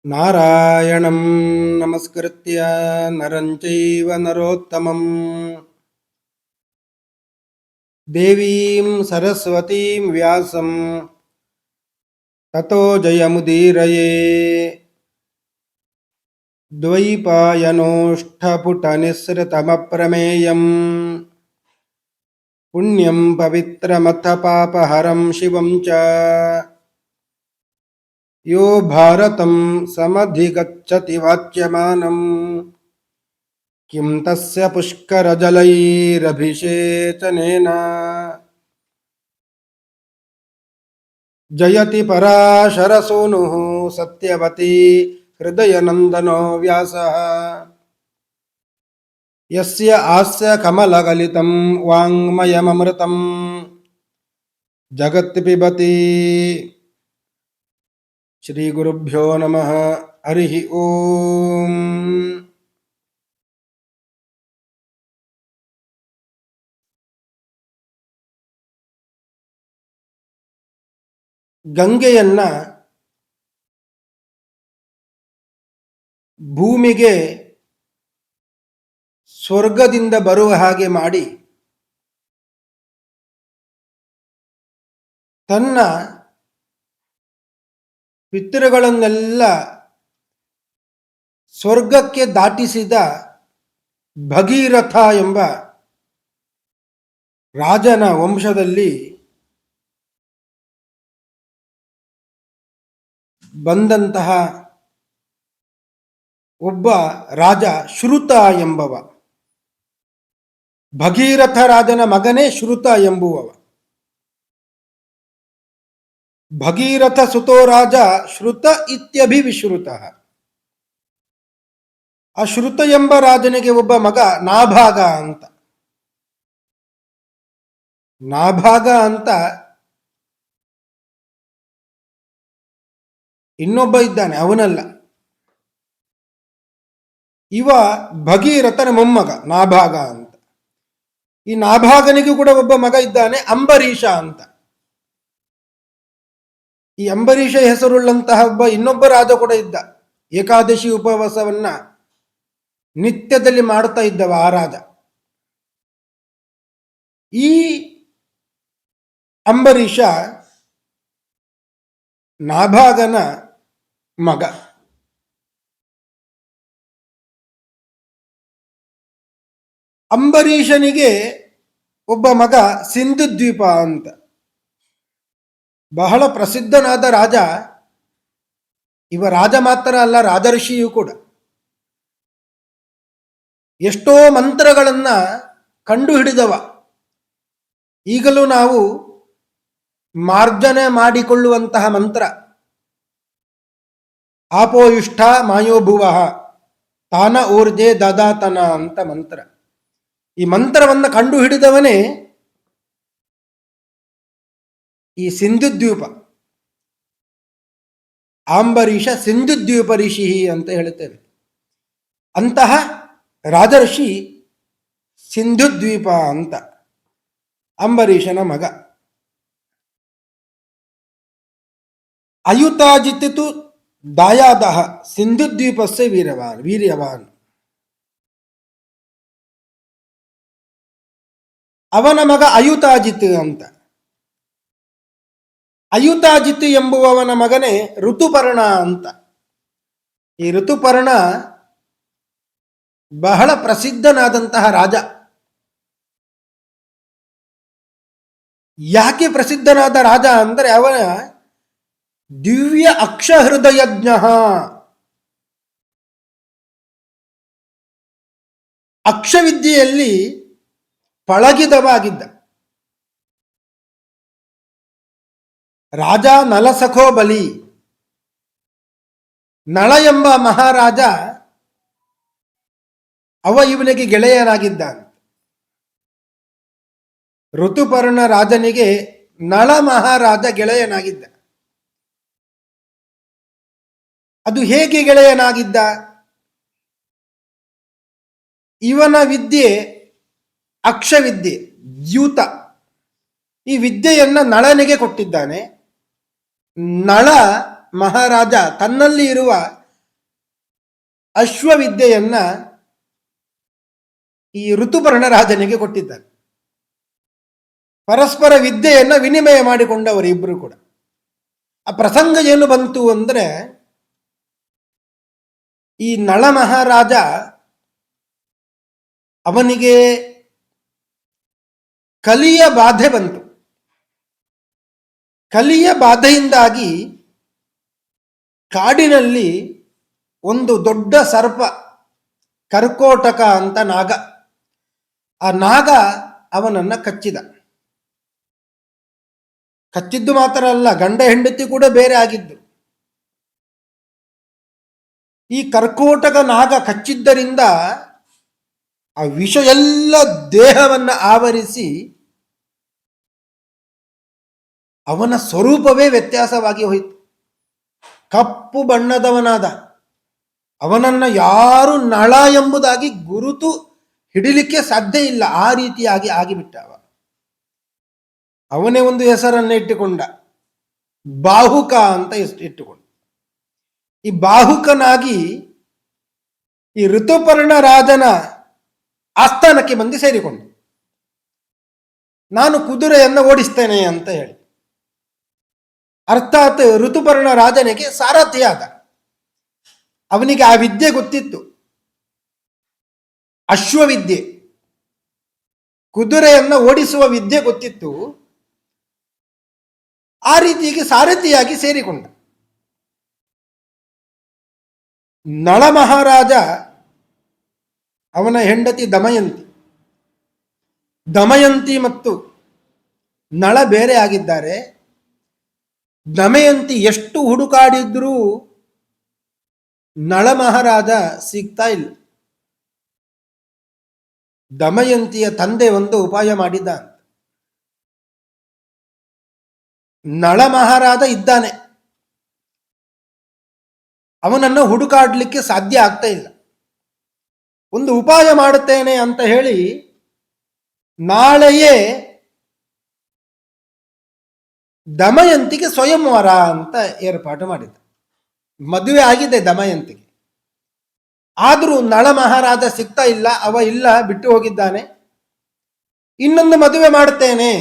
ನಾರಾಯಣಂ ನಮಸ್ಕೃತ್ಯ ನರಂ ಚೈವ ನರೋತ್ತಮಂ ದೇವೀಂ ಸರಸ್ವತೀಂ ವ್ಯಾಸಂ ತತೋ ಜಯಮುದೀರಯೇ. ದ್ವೈಪಾಯನೋಷ್ಠಪುಟನಿಸ್ಸೃತಮಪ್ರಮೇಯಂ ಪುಣ್ಯಂ ಪವಿತ್ರಮಥ ಪಾಪಹರಂ ಶಿವಂ ಚ ಯೋ ಭಾರತಂ ಸಮಧಿಗಚ್ಚತಿ ವಾಚ್ಯಮಾನಂ ಕಿಂ ತಸ್ಯ ಪುಷ್ಕರಜಲೈರಭಿಷೇಚನೇನ ಜಯತಿ ಪರಾಶರಸೂನುಃ ಸತ್ಯವತಿ ಹೃದಯನಂದನೋ ವ್ಯಾಸಃ. ಯಸ್ಯ ಆಸ್ಯ ಕಮಲಗಲಿತಂ ವಾಂಗ್ಮಯಮೃತಂ ಜಗತ್ ಪಿಬತಿ. ಶ್ರೀ ಗುರುಭ್ಯೋ ನಮಃ. ಹರಿ ಓಂ. ಗಂಗೆಯನ್ನ ಭೂಮಿಗೆ ಸ್ವರ್ಗದಿಂದ ಬರುವ ಹಾಗೆ ಮಾಡಿ ತನ್ನ ಪಿತೃಗಳನ್ನೆಲ್ಲ ಸ್ವರ್ಗಕ್ಕೆ ದಾಟಿಸಿದ ಭಗೀರಥ ಎಂಬ ರಾಜನ ವಂಶದಲ್ಲಿ ಬಂದಂತಹ ಒಬ್ಬ ರಾಜ ಶ್ರುತ ಎಂಬವ. ಭಗೀರಥ ರಾಜನ ಮಗನೇ ಶ್ರುತ ಎಂಬುವವ. ಭಗೀರಥ ಸುತೋ ರಾಜ ಶ್ರುತ ಇತ್ಯಭಿವಿಶ್ರುತ. ಆ ಶ್ರುತ ಎಂಬ ರಾಜನಿಗೆ ಒಬ್ಬ ಮಗ ನಾಭಾಗ ಅಂತ. ನಾಭಾಗ ಅಂತ ಇನ್ನೊಬ್ಬ ಇದ್ದಾನೆ, ಅವನಲ್ಲ. ಇವ ಭಗೀರಥನ ಮೊಮ್ಮಗ ನಾಭಾಗ ಅಂತ. ಈ ನಾಭಾಗನಿಗೂ ಕೂಡ ಒಬ್ಬ ಮಗ ಇದ್ದಾನೆ, ಅಂಬರೀಷ ಅಂತ. ಈ ಅಂಬರೀಷ ಹೆಸರುಳ್ಳಂತಹ ಒಬ್ಬ ಇನ್ನೊಬ್ಬ ರಾಜ ಕೂಡ ಇದ್ದ. ಏಕಾದಶಿ ಉಪವಾಸವನ್ನ ನಿತ್ಯದಲ್ಲಿ ಮಾಡುತ್ತಾ ಇದ್ದವ ಆ ರಾಜ. ಈ ಅಂಬರೀಷ ನಾಭಾಗನ ಮಗ. ಅಂಬರೀಷನಿಗೆ ಒಬ್ಬ ಮಗ ಸಿಂಧುದ್ವೀಪ ಅಂತ. ಬಹಳ ಪ್ರಸಿದ್ಧನಾದ ರಾಜ ಇವ. ರಾಜ ಮಾತ್ರ ಅಲ್ಲ, ರಾಜರ್ಷಿಯೂ ಕೂಡ. ಎಷ್ಟೋ ಮಂತ್ರಗಳನ್ನ ಕಂಡು ಹಿಡಿದವ. ಈಗಲೂ ನಾವು ಮಾರ್ಜನೆ ಮಾಡಿಕೊಳ್ಳುವಂತಹ ಮಂತ್ರ ಆಪೋಯುಷ್ಠ ಮಾಯೋಭುವ ತಾನ ಊರ್ಜೆ ದದಾತನ ಅಂತ ಮಂತ್ರ. ಈ ಮಂತ್ರವನ್ನು ಕಂಡು ಹಿಡಿದವನೇ ಈ ಸಿಂಧುದ್ವೀಪ. ಅಂಬರೀಷ ಸಿಂಧುದ್ವೀಪ ಋಷಿ ಅಂತ ಹೇಳುತ್ತೇವೆ. ಅಂತಹ ರಾಜರ್ಷಿ ಸಿಂಧುದ್ವೀಪ ಅಂತ ಅಂಬರೀಷನ ಮಗ. ಅಯುತಾಜಿತ್ತು ದಾಯಾದ ಸಿಂಧುದ್ವೀಪಸ್ಯ ವೀರ್ಯವಾನ್. ಅವನ ಮಗ ಅಯುತಾಜಿತ್ ಅಂತ. ಅಯುತಾಜಿತ್ ಎಂಬುವವನ ಮಗನೇ ಋತುಪರ್ಣ ಅಂತ. ಈ ಋತುಪರ್ಣ ಬಹಳ ಪ್ರಸಿದ್ಧನಾದಂತಹ ರಾಜ. ಯಾಕೆ ಪ್ರಸಿದ್ಧನಾದ ರಾಜ ಅಂದರೆ ಅವನ ದಿವ್ಯ ಅಕ್ಷಹೃದಯಜ್ಞ. ಅಕ್ಷವಿದ್ಯೆಯಲ್ಲಿ ಪಳಗಿದವಾಗಿದ್ದ ರಾಜ. ನಲಸಖೋ ಬಲಿ. ನಳ ಎಂಬ ಮಹಾರಾಜ ಅವ ಇವನಿಗೆ ಗೆಳೆಯನಾಗಿದ್ದಾನೆ. ಋತುಪರ್ಣ ರಾಜನಿಗೆ ನಳ ಮಹಾರಾಜ ಗೆಳೆಯನಾಗಿದ್ದ. ಅದು ಹೇಗೆ ಗೆಳೆಯನಾಗಿದ್ದ? ಇವನ ವಿದ್ಯೆ ಅಕ್ಷವಿದ್ಯೆ, ದ್ಯೂತ. ಈ ವಿದ್ಯೆಯನ್ನ ನಳನಿಗೆ ಕೊಟ್ಟಿದ್ದಾನೆ. ನಳ ಮಹಾರಾಜ ತನ್ನಲ್ಲಿ ಇರುವ ಅಶ್ವವಿದ್ಯೆಯನ್ನ ಈ ಋತುಪರ್ಣ ರಾಜನಿಗೆ ಕೊಟ್ಟಿದ್ದಾರೆ. ಪರಸ್ಪರ ವಿದ್ಯೆಯನ್ನ ವಿನಿಮಯ ಮಾಡಿಕೊಂಡವರು ಇಬ್ಬರು ಕೂಡ. ಆ ಪ್ರಸಂಗ ಏನು ಬಂತು ಅಂದ್ರೆ, ಈ ನಳ ಮಹಾರಾಜ ಅವನಿಗೆ ಕಲಿಯ ಬಾಧೆ ಬಂತು. ಕಲಿಯ ಬಾಧೆಯಿಂದಾಗಿ ಕಾಡಿನಲ್ಲಿ ಒಂದು ದೊಡ್ಡ ಸರ್ಪ, ಕರ್ಕೋಟಕ ಅಂತ ನಾಗ, ಆ ನಾಗ ಅವನನ್ನ ಕಚ್ಚಿದ. ಕಚ್ಚಿದ್ದು ಮಾತ್ರ ಅಲ್ಲ, ಗಂಡ ಹೆಂಡತಿ ಕೂಡ ಬೇರೆ ಆಗಿದ್ದು. ಈ ಕರ್ಕೋಟಕ ನಾಗ ಕಚ್ಚಿದ್ದರಿಂದ ಆ ವಿಷ ಎಲ್ಲ ದೇಹವನ್ನ ಆವರಿಸಿ ಅವನ ಸ್ವರೂಪವೇ ವ್ಯತ್ಯಾಸವಾಗಿ ಹೋಯಿತು. ಕಪ್ಪು ಬಣ್ಣದವನಾದ. ಅವನನ್ನ ಯಾರು ನಳ ಎಂಬುದಾಗಿ ಗುರುತು ಹಿಡಿಲಿಕ್ಕೆ ಸಾಧ್ಯ ಇಲ್ಲ, ಆ ರೀತಿಯಾಗಿ ಆಗಿಬಿಟ್ಟ. ಅವನೇ ಒಂದು ಹೆಸರನ್ನ ಇಟ್ಟುಕೊಂಡ, ಬಾಹುಕ ಅಂತ ಇಟ್ಟುಕೊಂಡ. ಈ ಬಾಹುಕನಾಗಿ ಈ ಋತುಪರ್ಣ ರಾಜನ ಆಸ್ಥಾನಕ್ಕೆ ಬಂದು ಸೇರಿಕೊಂಡ. ನಾನು ಕುದುರೆಯನ್ನು ಓಡಿಸ್ತೇನೆ ಅಂತ ಹೇಳಿ, ಅರ್ಥಾತ್ ಋತುಪರ್ಣ ರಾಜನಿಗೆ ಸಾರಥಿಯಾದ. ಅವನಿಗೆ ಆ ವಿದ್ಯೆ ಗೊತ್ತಿತ್ತು, ಅಶ್ವವಿದ್ಯೆ, ಕುದುರೆಯನ್ನು ಓಡಿಸುವ ವಿದ್ಯೆ ಗೊತ್ತಿತ್ತು. ಆ ರೀತಿಯಾಗಿ ಸಾರಥಿಯಾಗಿ ಸೇರಿಕೊಂಡ. ನಳ ಮಹಾರಾಜ, ಅವನ ಹೆಂಡತಿ ದಮಯಂತಿ. ದಮಯಂತಿ ಮತ್ತು ನಳ ಬೇರೆ ಆಗಿದ್ದಾರೆ. ದಮಯಂತಿ ಎಷ್ಟು ಹುಡುಕಾಡಿದ್ರೂ ನಳ ಮಹಾರಾಜ ಸಿಗ್ತಾ ಇಲ್ಲ. ದಮಯಂತಿಯ ತಂದೆ ಒಂದು ಉಪಾಯ ಮಾಡಿದ್ದ. ನಳ ಮಹಾರಾಜ ಇದ್ದಾನೆ, ಅವನನ್ನು ಹುಡುಕಾಡ್ಲಿಕ್ಕೆ ಸಾಧ್ಯ ಆಗ್ತಾ ಇಲ್ಲ. ಒಂದು ಉಪಾಯ ಮಾಡುತ್ತೇನೆ ಅಂತ ಹೇಳಿ ನಾಳೆಯೇ ದಮಯಂತಿಗೆ ಸ್ವಯಂವರ ಅಂತ ಏರ್ಪಾಟು ಮಾಡಿದ್ದ. ಮದುವೆ ಆಗಿದೆ ದಮಯಂತಿಗೆ, ಆದರೂ ನಳ ಮಹಾರಾಜ ಸಿಗ್ತಾ ಇಲ್ಲ, ಅವ ಇಲ್ಲ, ಬಿಟ್ಟು ಹೋಗಿದ್ದಾನೆ. ಇನ್ನೊಂದು ಮದುವೆ ಮಾಡುತ್ತೇನೆ,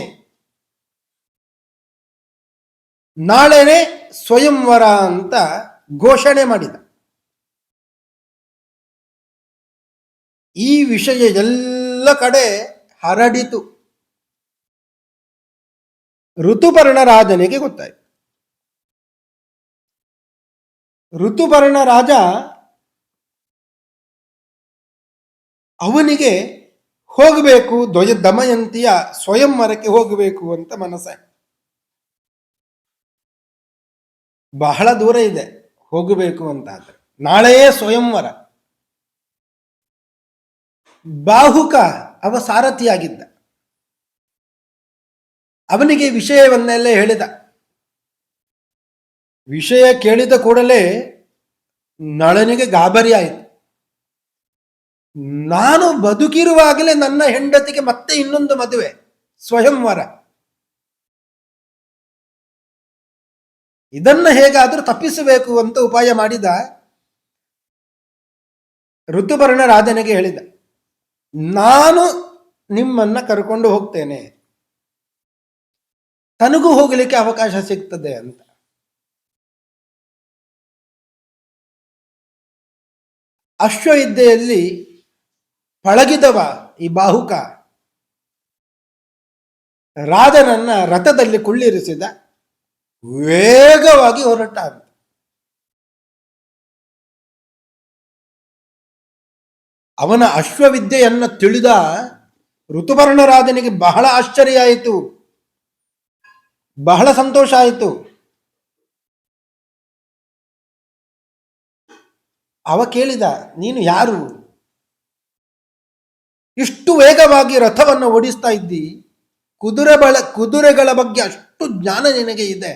ನಾಳೆನೆ ಸ್ವಯಂವರ ಅಂತ ಘೋಷಣೆ ಮಾಡಿದ. ಈ ವಿಷಯ ಎಲ್ಲ ಕಡೆ ಹರಡಿತು. ಋತುಪರ್ಣ ರಾಜನಿಗೆ ಗೊತ್ತಾಯಿತು. ಋತುಪರ್ಣ ರಾಜ ಅವನಿಗೆ ಹೋಗಬೇಕು, ದಮಯಂತಿಯ ಸ್ವಯಂವರಕ್ಕೆ ಹೋಗಬೇಕು ಅಂತ ಮನಸ್ಸಾಯ್ತು. ಬಹಳ ದೂರ ಇದೆ ಹೋಗಬೇಕು ಅಂತ ಆದ್ರೆ, ನಾಳೆಯೇ ಸ್ವಯಂವರ. ಬಾಹುಕ ಅವ ಸಾರಥಿಯಾಗಿದ್ದ. ಅವನಿಗೆ ವಿಷಯವನ್ನೆಲ್ಲ ಹೇಳಿದ. ವಿಷಯ ಕೇಳಿದ ಕೂಡಲೇ ನಳನಿಗೆ ಗಾಬರಿ ಆಯಿತು. ನಾನು ಬದುಕಿರುವಾಗಲೇ ನನ್ನ ಹೆಂಡತಿಗೆ ಮತ್ತೆ ಇನ್ನೊಂದು ಮದುವೆ, ಸ್ವಯಂವರ, ಇದನ್ನ ಹೇಗಾದ್ರೂ ತಪ್ಪಿಸಬೇಕು ಅಂತ ಉಪಾಯ ಮಾಡಿದ. ಋತುಪರ್ಣ ರಾಜನಿಗೆ ಹೇಳಿದ, ನಾನು ನಿಮ್ಮನ್ನ ಕರ್ಕೊಂಡು ಹೋಗ್ತೇನೆ, ತನಗೂ ಹೋಗಲಿಕ್ಕೆ ಅವಕಾಶ ಸಿಗ್ತದೆ ಅಂತ. ಅಶ್ವವಿದ್ಯೆಯಲ್ಲಿ ಪಳಗಿದವ ಈ ಬಾಹುಕ ರಾಜನನ್ನ ರಥದಲ್ಲಿ ಕುಳ್ಳಿರಿಸಿದ, ವೇಗವಾಗಿ ಹೊರಟ. ಅವನ ಅಶ್ವವಿದ್ಯೆಯನ್ನು ತಿಳಿದ ಋತುಪರ್ಣ ರಾಜನಿಗೆ ಬಹಳ ಆಶ್ಚರ್ಯ ಆಯಿತು, ಬಹಳ ಸಂತೋಷ ಆಯಿತು. ಅವ ಕೇಳಿದ, ನೀನು ಯಾರು? ಇಷ್ಟು ವೇಗವಾಗಿ ರಥವನ್ನು ಓಡಿಸ್ತಾ ಇದ್ದಿ, ಕುದುರೆಗಳ ಬಗ್ಗೆ ಅಷ್ಟು ಜ್ಞಾನ ನಿನಗೆ ಇದೆ,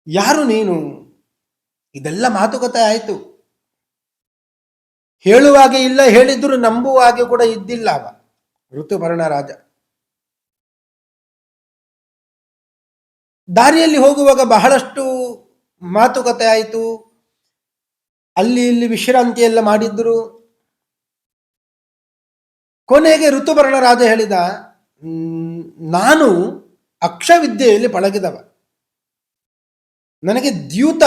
ಯಾರು ನೀನು? ಇದೆಲ್ಲ ಮಾತುಕತೆ ಆಯಿತು. ಹೇಳುವಾಗೆ ಇಲ್ಲ, ಹೇಳಿದ್ರು ನಂಬುವ ಹಾಗೆ ಕೂಡ ಇದ್ದಿಲ್ಲ ಅವ ಋತುಪರ್ಣ ರಾಜ. ದಾರಿಯಲ್ಲಿ ಹೋಗುವಾಗ ಬಹಳಷ್ಟು ಮಾತುಕತೆ ಆಯಿತು. ಅಲ್ಲಿ ಇಲ್ಲಿ ವಿಶ್ರಾಂತಿ ಎಲ್ಲ ಮಾಡಿದ್ರು. ಕೊನೆಗೆ ಋತುಪರ್ಣ ರಾಜ ಹೇಳಿದ, ನಾನು ಅಕ್ಷವಿದ್ಯೆಯಲ್ಲಿ ಪಳಗಿದವ, ನನಗೆ ದ್ಯೂತ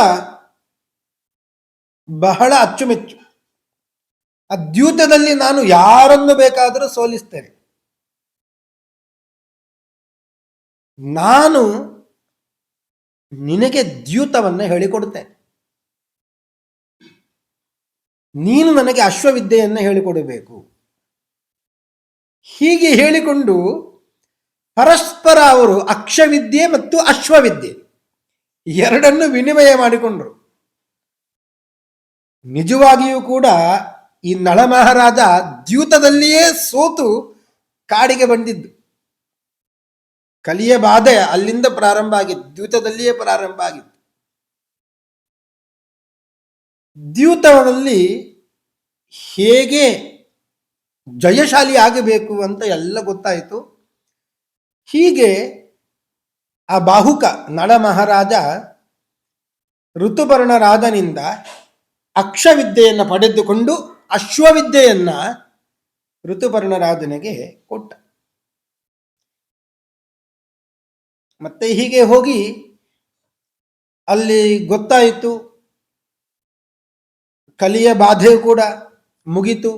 ಬಹಳ ಅಚ್ಚುಮೆಚ್ಚು. ಆ ದ್ಯೂತದಲ್ಲಿ ನಾನು ಯಾರನ್ನು ಬೇಕಾದರೂ ಸೋಲಿಸ್ತೇನೆ. ನಾನು ನಿನಗೆ ದ್ಯೂತವನ್ನು ಹೇಳಿಕೊಡುತ್ತೇನೆ, ನೀನು ನನಗೆ ಅಶ್ವವಿದ್ಯೆಯನ್ನು ಹೇಳಿಕೊಡಬೇಕು. ಹೀಗೆ ಹೇಳಿಕೊಂಡು ಪರಸ್ಪರ ಅವರು ಅಕ್ಷವಿದ್ಯೆ ಮತ್ತು ಅಶ್ವವಿದ್ಯೆ ಎರಡನ್ನು ವಿನಿಮಯ ಮಾಡಿಕೊಂಡರು. ನಿಜವಾಗಿಯೂ ಕೂಡ ಈ ನಳ ಮಹಾರಾಜ ದ್ಯೂತದಲ್ಲಿಯೇ ಸೋತು ಕಾಡಿಗೆ ಬಂದಿದ್ದು. ಕಲಿಯ ಬಾಧೆ ಅಲ್ಲಿಂದ ಪ್ರಾರಂಭ ಆಗಿತ್ತು, ದ್ಯೂತದಲ್ಲಿಯೇ ಪ್ರಾರಂಭ ಆಗಿತ್ತು. ದ್ಯೂತದಲ್ಲಿ ಹೇಗೆ ಜಯಶಾಲಿ ಆಗಬೇಕು ಅಂತ ಎಲ್ಲ ಗೊತ್ತಾಯಿತು. ಹೀಗೆ ಆ ಬಾಹುಕ ನಳ ಮಹಾರಾಜ ಋತುಪರ್ಣ ರಾಜನಿಂದ ಅಕ್ಷವಿದ್ಯೆಯನ್ನು ಪಡೆದುಕೊಂಡು ಅಶ್ವವಿದ್ಯೆಯನ್ನ ಋತುಪರ್ಣ ರಾಜನಿಗೆ ಕೊಟ್ಟ. ಮತ್ತೆ ಹೀಗೆ ಹೋಗಿ ಅಲ್ಲಿ ಗೊತ್ತಾಯಿತು, ಕಲಿಯ ಬಾಧೆ ಕೂಡ ಮುಗಿತು.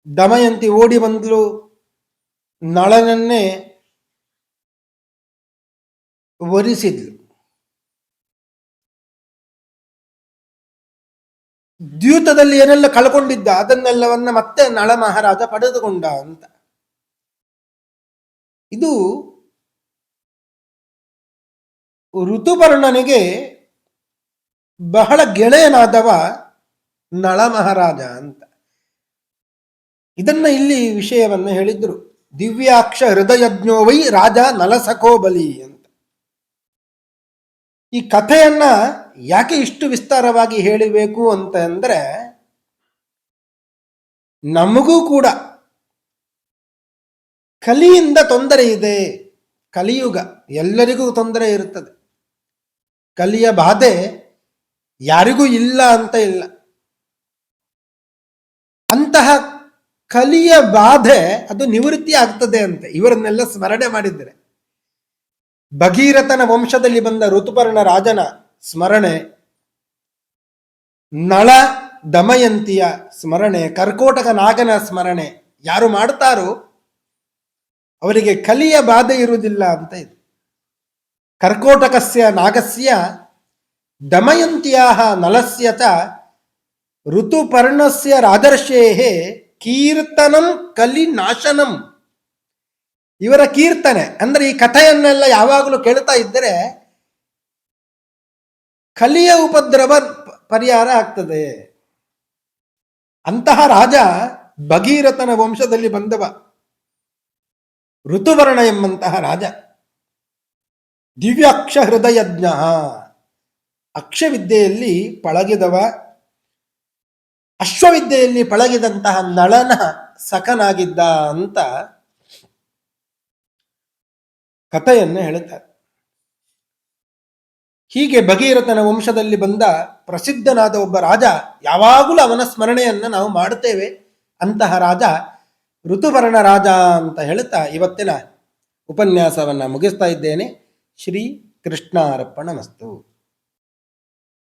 ದಮಯಂತಿ ಓಡಿ ಬಂದಳು, ನಳನನ್ನೇ ವರಿಸಿದ್ಲು. ದ್ಯೂತದಲ್ಲಿ ಏನೆಲ್ಲ ಕಳ್ಕೊಂಡಿದ್ದ ಅದನ್ನೆಲ್ಲವನ್ನ ಮತ್ತೆ ನಳ ಮಹಾರಾಜ ಪಡೆದುಕೊಂಡ ಅಂತ. ಇದು ಋತುಪರ್ಣನಿಗೆ ಬಹಳ ಗೆಳೆಯನಾದವ ನಳ ಮಹಾರಾಜ ಅಂತ. ಇದನ್ನ ಇಲ್ಲಿ ವಿಷಯವನ್ನು ಹೇಳಿದ್ರು. ದಿವ್ಯಾಕ್ಷ ಹೃದಯಜ್ಞೋ ವೈ ರಾಜ ನಲಸಖೋ ಬಲಿ ಅಂತ. ಈ ಕಥೆಯನ್ನ ಯಾಕೆ ಇಷ್ಟು ವಿಸ್ತಾರವಾಗಿ ಹೇಳಬೇಕು ಅಂತ ಅಂದ್ರೆ, ನಮಗೂ ಕೂಡ ಕಲಿಯಿಂದ ತೊಂದರೆ ಇದೆ. ಕಲಿಯುಗ ಎಲ್ಲರಿಗೂ ತೊಂದರೆ ಇರುತ್ತದೆ. ಕಲಿಯ ಬಾಧೆ ಯಾರಿಗೂ ಇಲ್ಲ ಅಂತ ಇಲ್ಲ. ಅಂತಹ ಕಲಿಯ ಬಾಧೆ ಅದು ನಿವೃತ್ತಿ ಆಗ್ತದೆ ಅಂತೆ ಇವರನ್ನೆಲ್ಲ ಸ್ಮರಣೆ ಮಾಡಿದರೆ. ಭಗೀರಥನ ವಂಶದಲ್ಲಿ ಬಂದ ಋತುಪರ್ಣ ರಾಜನ ಸ್ಮರಣೆ, ನಳ ದಮಯಂತಿಯ ಸ್ಮರಣೆ, ಕರ್ಕೋಟಕ ನಾಗನ ಸ್ಮರಣೆ ಯಾರು ಮಾಡ್ತಾರೋ ಅವರಿಗೆ ಕಲಿಯ ಬಾಧೆ ಇರುವುದಿಲ್ಲ ಅಂತ ಇದೆ. ಕರ್ಕೋಟಕಸ್ಯ ನಾಗಸ್ಯ ದಮಯಂತಿಯ ನಲಸ್ಯ ಚ ಋತುಪರ್ಣಸ್ಯ ರಾಜರ್ಷೇಹೇ ಕೀರ್ತನಂ ಕಲಿ ನಾಶನಂ. ಇವರ ಕೀರ್ತನೆ ಅಂದ್ರೆ ಈ ಕಥೆಯನ್ನೆಲ್ಲ ಯಾವಾಗಲೂ ಕೇಳ್ತಾ ಇದ್ದರೆ ಕಲಿಯ ಉಪದ್ರವ ಪರಿಹಾರ ಆಗ್ತದೆ. ಅಂತಹ ರಾಜ ಭಗೀರಥನ ವಂಶದಲ್ಲಿ ಬಂದವ ಋತುವರ್ಣ ಎಂಬಂತಹ ರಾಜ. ದಿವ್ಯಾಕ್ಷ ಹೃದಯಜ್ಞ, ಅಕ್ಷವಿದ್ಯೆಯಲ್ಲಿ ಪಳಗಿದವ, ಅಶ್ವವಿದ್ಯೆಯಲ್ಲಿ ಪಳಗಿದಂತಹ ನಳನ ಸಖನಾಗಿದ್ದ ಅಂತ ಕಥೆಯನ್ನು ಹೇಳುತ್ತಾರೆ. ಹೀಗೆ ಭಗೀರಥನ ವಂಶದಲ್ಲಿ ಬಂದ ಪ್ರಸಿದ್ಧನಾದ ಒಬ್ಬ ರಾಜ, ಯಾವಾಗಲೂ ಅವನ ಸ್ಮರಣೆಯನ್ನು ನಾವು ಮಾಡುತ್ತೇವೆ. ಅಂತಹ ರಾಜ ಋತುಪರ್ಣ ರಾಜ ಅಂತ ಹೇಳುತ್ತಾ ಇವತ್ತಿನ ಉಪನ್ಯಾಸವನ್ನು ಮುಗಿಸ್ತಾ ಇದ್ದೇನೆ. ಶ್ರೀ ಕೃಷ್ಣಾರ್ಪಣಮಸ್ತು.